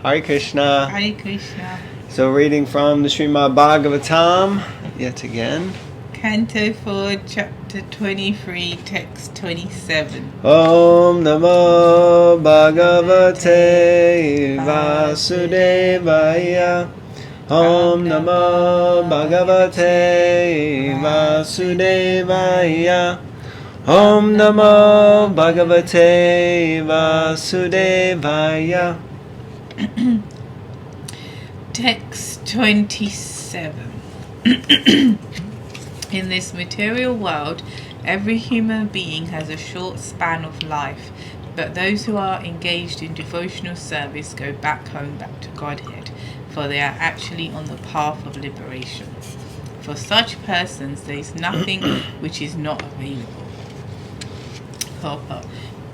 Hare Krishna. Hare Krishna. So reading from the Srimad Bhagavatam, yet again. Canto 4, Chapter 23, Text 27. Om Namo Bhagavate Vasudevaya. Om Namo Bhagavate Vasudevaya. Om Namo Bhagavate Vasudevaya. Text 27. In this material world, every human being has a short span of life, but those who are engaged in devotional service go back home, back to Godhead, for they are actually on the path of liberation. For such persons, there is nothing which is not available. Purport.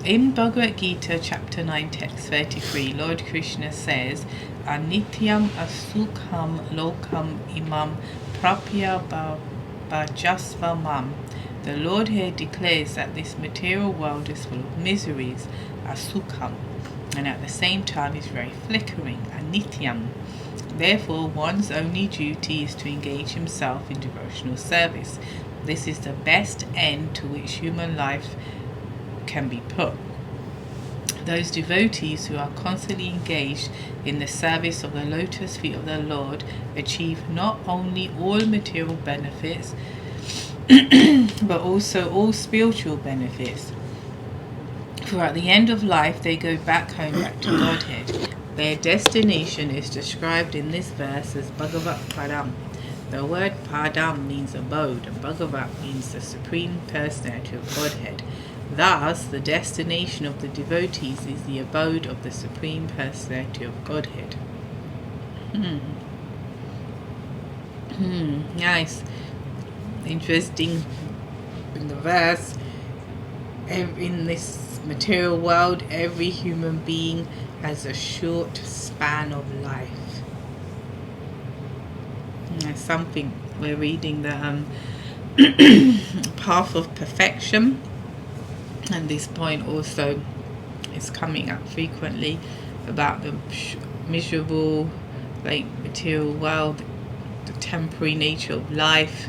In Bhagavad Gita, chapter 9, text 33, Lord Krishna says, Anityam asukham lokam imam prapya bhajasva mam. The Lord here declares that this material world is full of miseries, asukham, and at the same time is very flickering, anityam. Therefore, one's only duty is to engage himself in devotional service. This is the best end to which human life can be put. Those devotees who are constantly engaged in the service of the lotus feet of the Lord achieve not only all material benefits, but also all spiritual benefits. For at the end of life, they go back home, back to Godhead. Their destination is described in this verse as Bhagavat Padam. The word Padam means abode, and Bhagavat means the Supreme Personality of Godhead. Thus, the destination of the devotees is the abode of the Supreme Personality of Godhead. Nice. Interesting. In the verse, in this material world, every human being has a short span of life. That's something we're reading, the Path of Perfection. And this point also is coming up frequently about the miserable, material world, the temporary nature of life.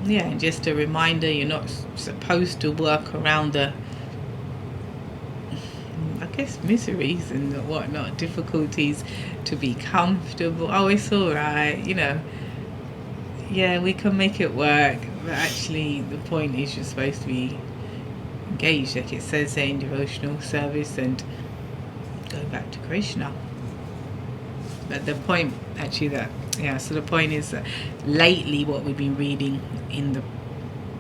Yeah, and just a reminder, you're not supposed to work around the, miseries and whatnot, difficulties, to be comfortable. Oh, it's all right, Yeah, we can make it work, but actually the point is you're supposed to be engaged, like it says there, in devotional service and go back to Krishna. But the point so the point is that lately what we've been reading in the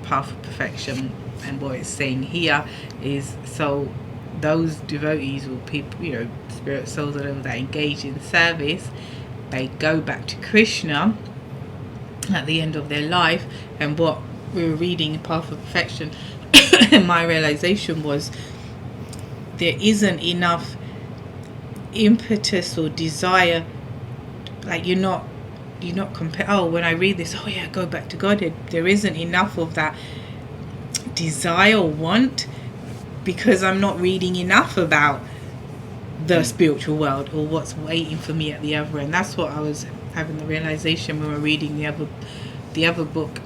Path of Perfection and what it's saying here is, so those devotees or people, spirit souls or whatever, that engage in service, they go back to Krishna at the end of their life. And what we were reading in Path of Perfection, my realization was there isn't enough impetus or desire, you're not compelled. When I read this, go back to Godhead, there isn't enough of that desire or want, because I'm not reading enough about the spiritual world or what's waiting for me at the other end. That's what I was having the realization when we're reading the other book.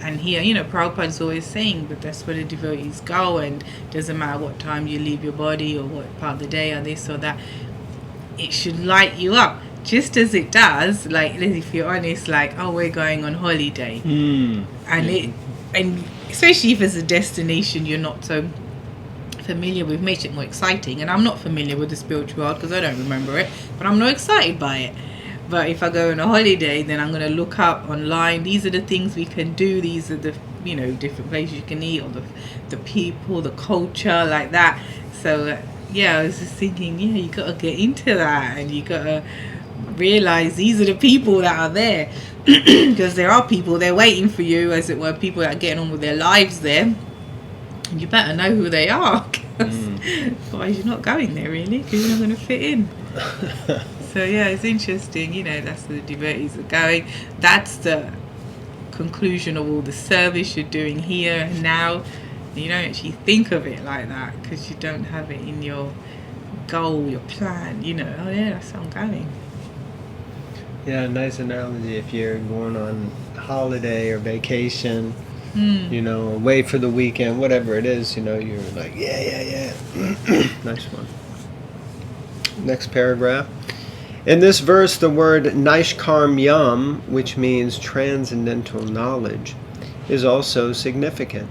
And here, Prabhupada's always saying that that's where the devotees go, and doesn't matter what time you leave your body or what part of the day or this or that, it should light you up, just as it does, if you're honest, we're going on holiday. And especially if it's a destination you're not so familiar with, makes it more exciting. And I'm not familiar with the spiritual world because I don't remember it, but I'm not excited by it. But if I go on a holiday, then I'm going to look up online, these are the things we can do, these are the different places you can eat, or the people, the culture, like that. So I was just thinking, you got to get into that, and you got to realize these are the people that are there, because there are people there waiting for you, as it were, people that are getting on with their lives there. And you better know who they are, otherwise you're not going there really, because you're not going to fit in. So it's interesting, that's where the devotees are going. That's the conclusion of all the service you're doing here and now. You don't actually think of it like that because you don't have it in your goal, your plan, you know, oh yeah, that's how I'm going. Yeah, nice analogy. If you're going on holiday or vacation, you know, away for the weekend, whatever it is, you know, you're like, yeah. Nice one. Next paragraph. In this verse, the word Naishkarmyam, which means transcendental knowledge, is also significant.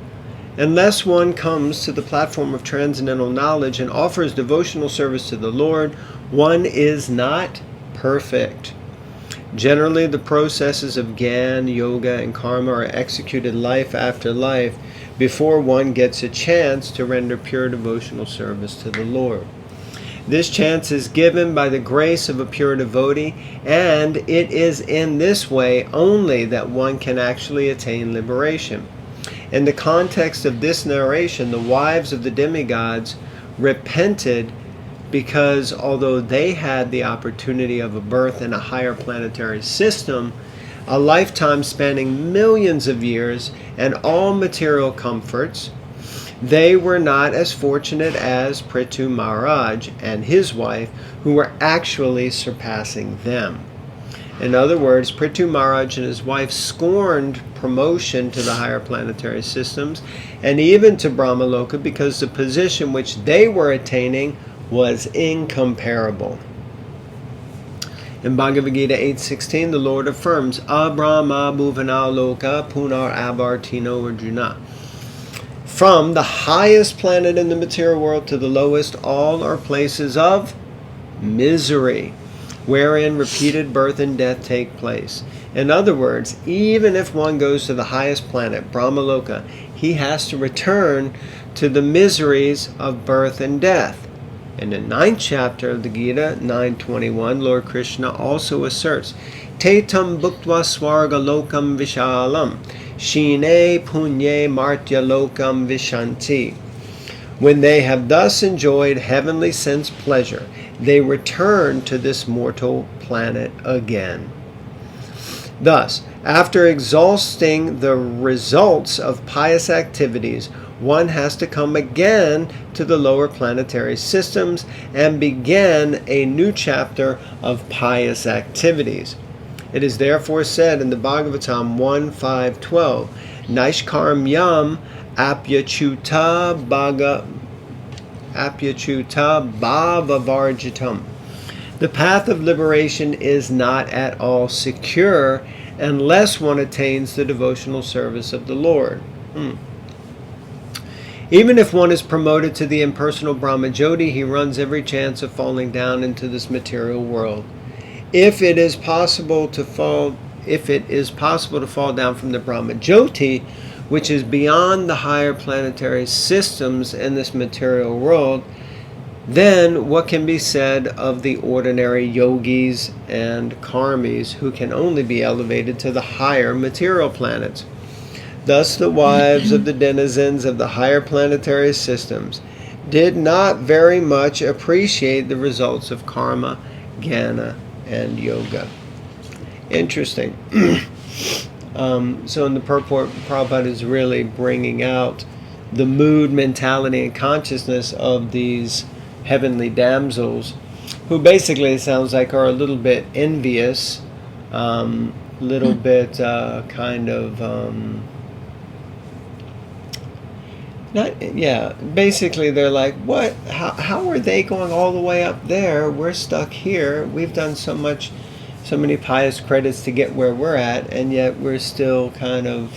Unless one comes to the platform of transcendental knowledge and offers devotional service to the Lord, one is not perfect. Generally, the processes of Gyan, Yoga, and Karma are executed life after life before one gets a chance to render pure devotional service to the Lord. This chance is given by the grace of a pure devotee, and it is in this way only that one can actually attain liberation. In the context of this narration, the wives of the demigods repented because although they had the opportunity of a birth in a higher planetary system, a lifetime spanning millions of years, and all material comforts, they were not as fortunate as Prithu Maharaj and his wife, who were actually surpassing them. In other words, Prithu Maharaj and his wife scorned promotion to the higher planetary systems and even to Brahmaloka because the position which they were attaining was incomparable. In Bhagavad Gita 8.16, the Lord affirms, Abrahma bhuvana loka punar abartino arjuna. From the highest planet in the material world to the lowest, all are places of misery, wherein repeated birth and death take place. In other words, even if one goes to the highest planet, Brahmaloka, he has to return to the miseries of birth and death. In the 9th chapter of the Gita, 9.21, Lord Krishna also asserts, Tetam bhuktva swarga lokam vishalam, shine punye martya lokam vishanti. When they have thus enjoyed heavenly sense pleasure, they return to this mortal planet again. Thus, after exhausting the results of pious activities, one has to come again to the lower planetary systems and begin a new chapter of pious activities. It is therefore said in the Bhagavatam 1.5.12, Naishkarmyam apyachuta bhavavarjitam. The path of liberation is not at all secure unless one attains the devotional service of the Lord. Even if one is promoted to the impersonal Brahmajyoti, he runs every chance of falling down into this material world. If it is possible to fall down from the Brahmajyoti, which is beyond the higher planetary systems in this material world, then what can be said of the ordinary yogis and karmis who can only be elevated to the higher material planets? Thus the wives of the denizens of the higher planetary systems did not very much appreciate the results of karma, jnana, and yoga. Interesting. So in the purport, Prabhupada is really bringing out the mood, mentality, and consciousness of these heavenly damsels, who basically, it sounds like, are a little bit envious, little bit basically they're like, what? How are they going all the way up there? We're stuck here. We've done so many pious credits to get where we're at, and yet we're still kind of,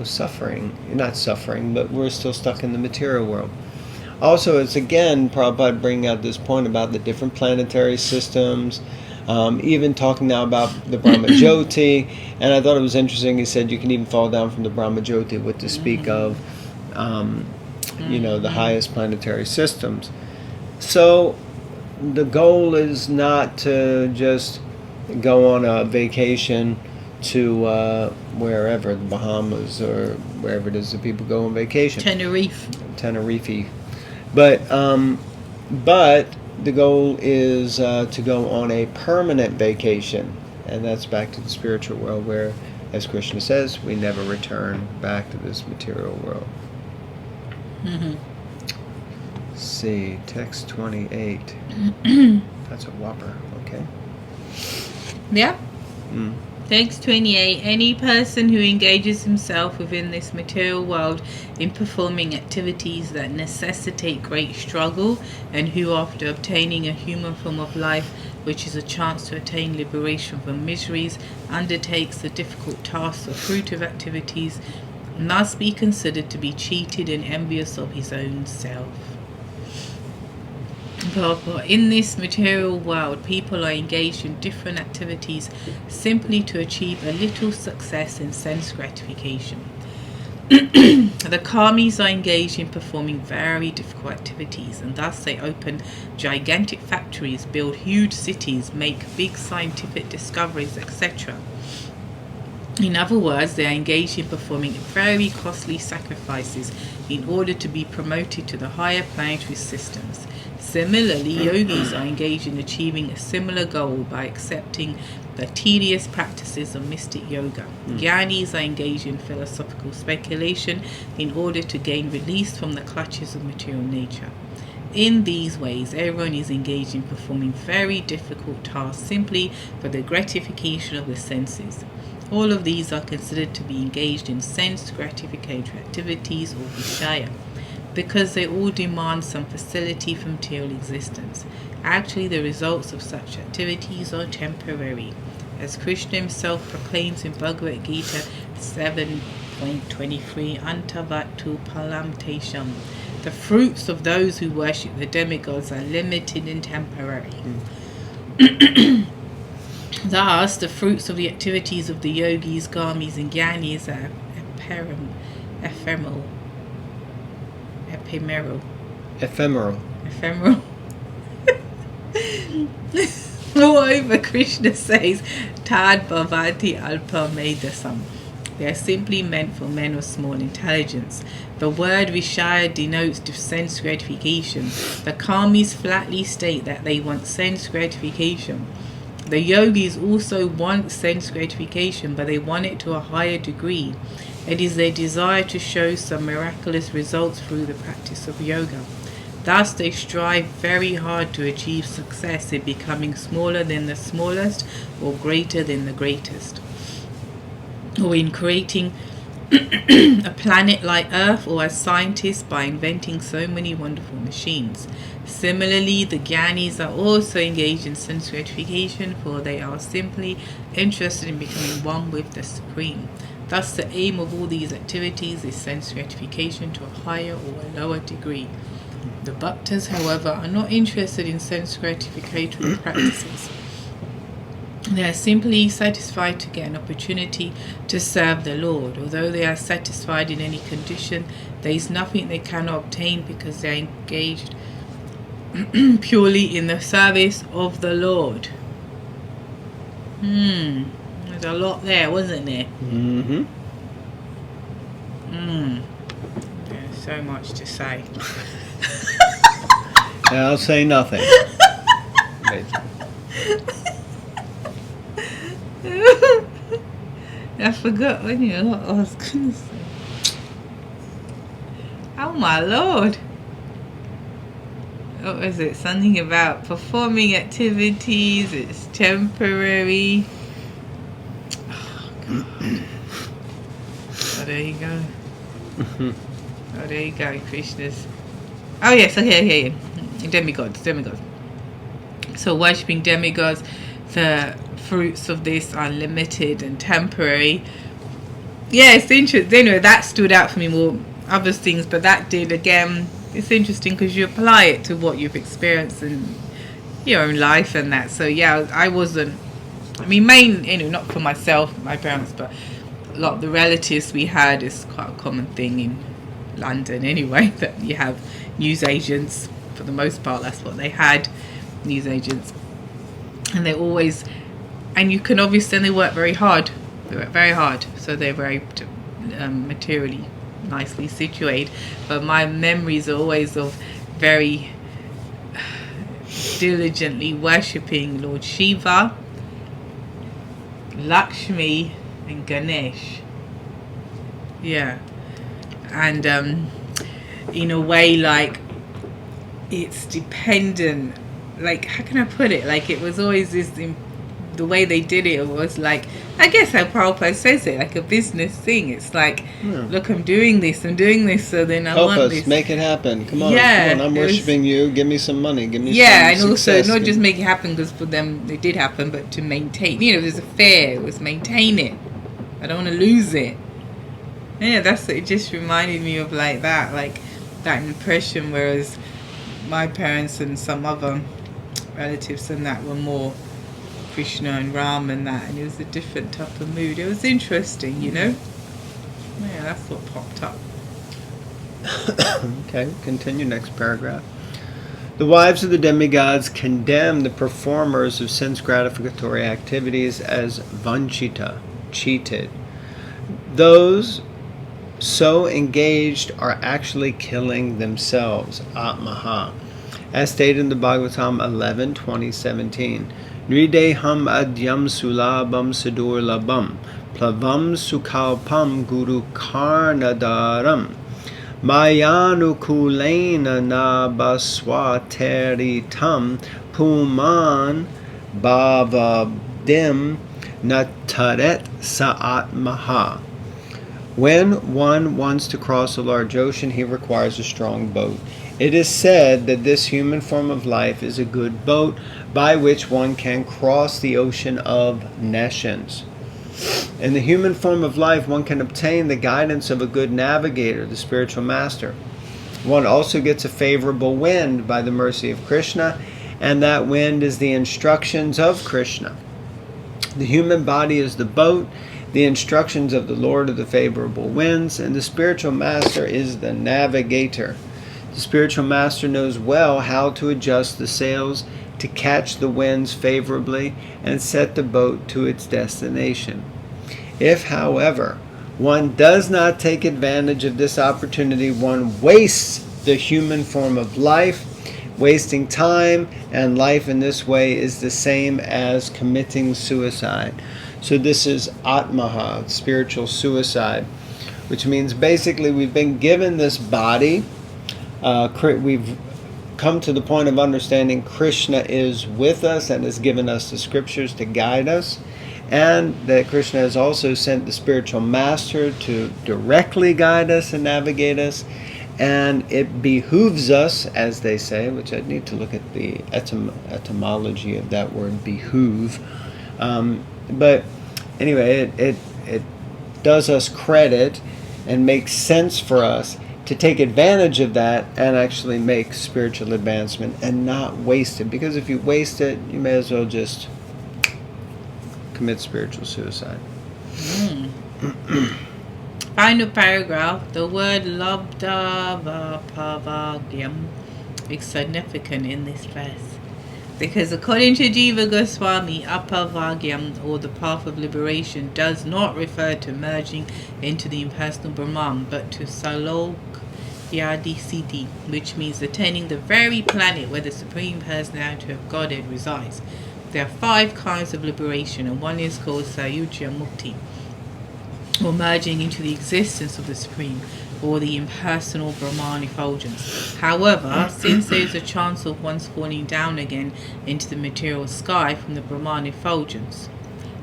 suffering. Not suffering, but we're still stuck in the material world. Also, it's again Prabhupada bringing out this point about the different planetary systems, even talking now about the Brahmajyoti, and I thought it was interesting. He said you can even fall down from the Brahmajyoti, what to speak of, the highest planetary systems. So the goal is not to just go on a vacation to wherever, the Bahamas or wherever it is that people go on vacation. Tenerife. But the goal is to go on a permanent vacation, and that's back to the spiritual world where, as Krishna says, we never return back to this material world. see, text 28. That's a whopper. Okay. Yeah. Mm. Text 28. Any person who engages himself within this material world in performing activities that necessitate great struggle, and who, after obtaining a human form of life, which is a chance to attain liberation from miseries, undertakes the difficult tasks or fruitive activities, must be considered to be cheated and envious of his own self. Therefore, in this material world, people are engaged in different activities simply to achieve a little success in sense gratification. The karmis are engaged in performing very difficult activities, and thus they open gigantic factories, build huge cities, make big scientific discoveries, etc. In other words, they are engaged in performing very costly sacrifices in order to be promoted to the higher planetary systems. Similarly, yogis are engaged in achieving a similar goal by accepting the tedious practices of mystic yoga. Jnanis are engaged in philosophical speculation in order to gain release from the clutches of material nature. In these ways, everyone is engaged in performing very difficult tasks simply for the gratification of the senses. All of these are considered to be engaged in sense gratificatory activities or vishaya, because they all demand some facility for material existence. Actually, the results of such activities are temporary. As Krishna himself proclaims in Bhagavad Gita 7.23, Antavatu palam tesham, the fruits of those who worship the demigods are limited and temporary. Thus, the fruits of the activities of the yogis, karmis, and jnanis are ephemeral. Moreover, Krishna says, Tad bhavati alpa medasam. They are simply meant for men of small intelligence. The word vishaya denotes sense gratification. The karmis flatly state that they want sense gratification. The yogis also want sense gratification, but they want it to a higher degree. It is their desire to show some miraculous results through the practice of yoga. Thus, they strive very hard to achieve success in becoming smaller than the smallest or greater than the greatest, or in creating a planet like Earth, or as scientists by inventing so many wonderful machines. Similarly, the jnanis are also engaged in sense gratification, for they are simply interested in becoming one with the Supreme. Thus, the aim of all these activities is sense gratification to a higher or a lower degree. The bhaktas, however, are not interested in sense gratificatory practices. They are simply satisfied to get an opportunity to serve the Lord. Although they are satisfied in any condition, there is nothing they cannot obtain because they are engaged purely in the service of the Lord. There's a lot there, wasn't there? Mm-hmm. There's so much to say. I'll say nothing. I forgot what I was going to say. Oh my Lord. What was it? Something about performing activities, it's temporary. Oh, God. Oh, there you go. Oh, there you go, Krishna's. Oh, yes, okay. Demigods. So, worshipping demigods, the fruits of this are limited and temporary. Yeah, it's interesting. Anyway, that stood out for me more. Other things, but that did again. It's interesting because you apply it to what you've experienced in your own life and that. So yeah, I wasn't. I mean, not for myself, my parents, but a lot of the relatives we had is quite a common thing in London anyway. That you have newsagents. For the most part, that's what they had, newsagents, and they always. And you can obviously, and they work very hard. So they're very materially nicely situated, but my memories are always of very diligently worshipping Lord Shiva, Lakshmi and Ganesh. Yeah. And in a way, like it's dependent. Like, how can I put it? Like, it was always this. The way they did it was like, I guess how Prabhupada says it, like a business thing. It's like, look, I'm doing this, so then I help want us this. make it happen. Come on, Yeah, come on. I'm worshiping you. Give me some money. Give me yeah, some and success. also not just make it happen because for them it did happen, but to maintain. You know, there's a fair. It was maintain it. I don't want to lose it. Yeah, it just reminded me of like that impression. Whereas my parents and some other relatives and that were more Krishna and Ram and that, and it was a different type of mood. It was interesting, you know. Yeah, that's what popped up. Okay, continue next paragraph. The wives of the demigods condemn the performers of sense gratificatory activities as vanchita, cheated. Those so engaged are actually killing themselves, atmaha, as stated in the Bhagavatam 11:20-17. Nrideham adyam sulabam sadurlabam plavam sukhalpam guru karnadaram mayanukulena nabaswateritam puman bhavabdim nataret saatmaha. When one wants to cross a large ocean, he requires a strong boat. It is said that this human form of life is a good boat by which one can cross the ocean of nescience. In the human form of life, one can obtain the guidance of a good navigator, the spiritual master. One also gets a favorable wind by the mercy of Krishna, and that wind is the instructions of Krishna. The human body is the boat, the instructions of the Lord are the favorable winds, and the spiritual master is the navigator. The spiritual master knows well how to adjust the sails to catch the winds favorably and set the boat to its destination. If, however, one does not take advantage of this opportunity, one wastes the human form of life. Wasting time and life in this way is the same as committing suicide. So this is atmaha, spiritual suicide, which means basically we've been given this body. We've come to the point of understanding Krishna is with us and has given us the scriptures to guide us, and that Krishna has also sent the spiritual master to directly guide us and navigate us. And it behooves us, as they say, which I'd need to look at the etymology of that word, behoove. But anyway, it does us credit and makes sense for us to take advantage of that and actually make spiritual advancement and not waste it. Because if you waste it, you may as well just commit spiritual suicide. Final paragraph. The word labdavapavagyam is significant in this verse. Because according to Jiva Goswami, apavagyam, or the path of liberation, does not refer to merging into the impersonal Brahman, but to salok yadi siddhi, which means attaining the very planet where the Supreme Personality of Godhead resides. There are 5 kinds of liberation, and one is called sayujya mukti, or merging into the existence of the Supreme, or the impersonal Brahman effulgence. However, since there is a chance of one's falling down again into the material sky from the Brahman effulgence,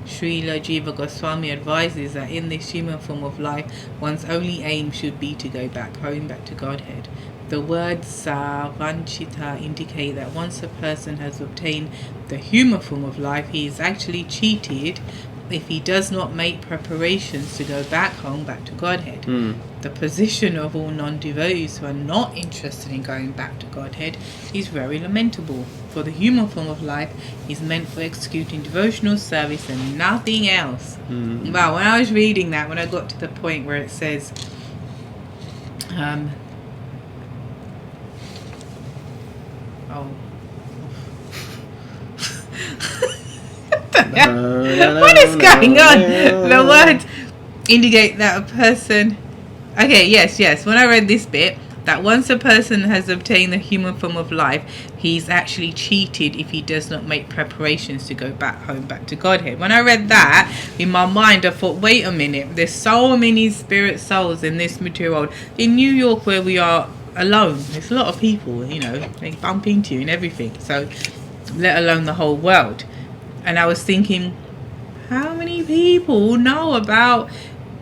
Srila Jiva Goswami advises that in this human form of life, one's only aim should be to go back home, back to Godhead. The words savanchita indicate that once a person has obtained the human form of life, he is actually cheated if he does not make preparations to go back home, back to Godhead. The position of all non-devotees who are not interested in going back to Godhead is very lamentable, for the human form of life is meant for executing devotional service and nothing else. Wow, when I was reading that, when I got to the point where it says what is going on? The words indicate that a person... Okay, yes. When I read this bit, that once a person has obtained the human form of life, he's actually cheated if he does not make preparations to go back home, back to Godhead. When I read that, in my mind, I thought, wait a minute, there's so many spirit souls in this material world. In New York, where we are, alone. There's a lot of people, you know, they bump into you and everything. So, let alone the whole world. And I was thinking, how many people know about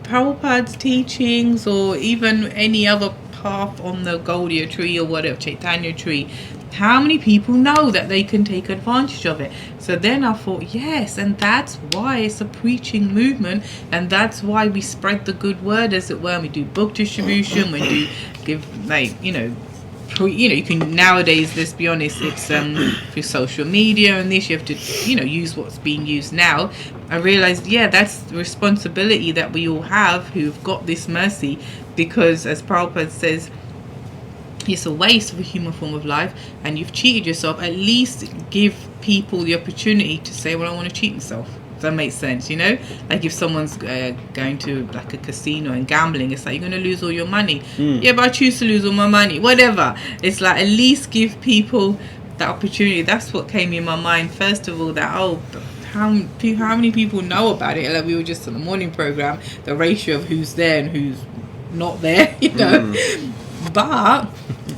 Prabhupada's teachings, or even any other path on the Gaudiya tree or whatever, Chaitanya tree? How many people know that they can take advantage of it? So then I thought, yes, and that's why it's a preaching movement, and that's why we spread the good word, as it were. And we do book distribution, we do give, like, you know, you can nowadays, let's be honest, it's through social media and this, you have to, you know, use what's being used now. I realized, yeah, that's the responsibility that we all have who've got this mercy, because as Prabhupada says, it's a waste of a human form of life, and you've cheated yourself. At least give people the opportunity to say, well, I want to cheat myself. Does that make sense? You know, like if someone's going to like a casino and gambling, it's like, you're going to lose all your money. Yeah, but I choose to lose all my money, whatever. It's like, at least give people the opportunity. That's what came in my mind first of all, that how many people know about it. Like, we were just on the morning program, the ratio of who's there and who's not there, you know. But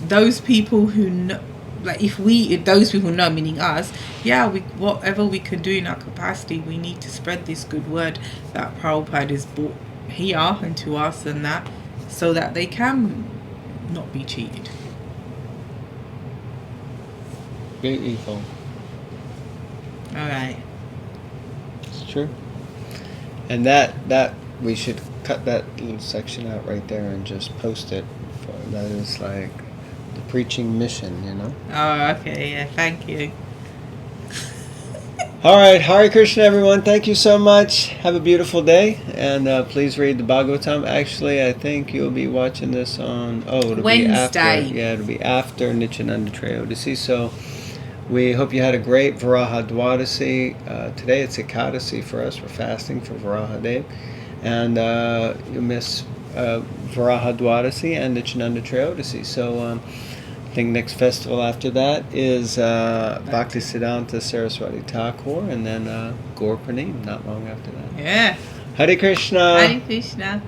those people who know, like, if those people know, meaning us, yeah, whatever we can do in our capacity, we need to spread this good word that Prabhupada has brought here and to us, and that, so that they can not be cheated. Beautiful. All right. It's true. And that we should cut that little section out right there and just post it. That is like the preaching mission, you know. Oh, okay. Yeah. Thank you. All right, Hare Krishna, everyone. Thank you so much. Have a beautiful day, and please read the Bhagavatam. Actually, I think you'll be watching this on it'll Wednesday. It'll be after Nityananda Trayodasi. So we hope you had a great Varaha Dwadasi. Today it's Ekadasi for us. We're fasting for Varaha Day, and you miss Varaha Dwadasi and Nityananda Trayodasi. So I think next festival after that is Bhaktisiddhanta Saraswati Thakur, and then Gaur Pranim not long after that. Yeah. Hare Krishna. Hare Krishna.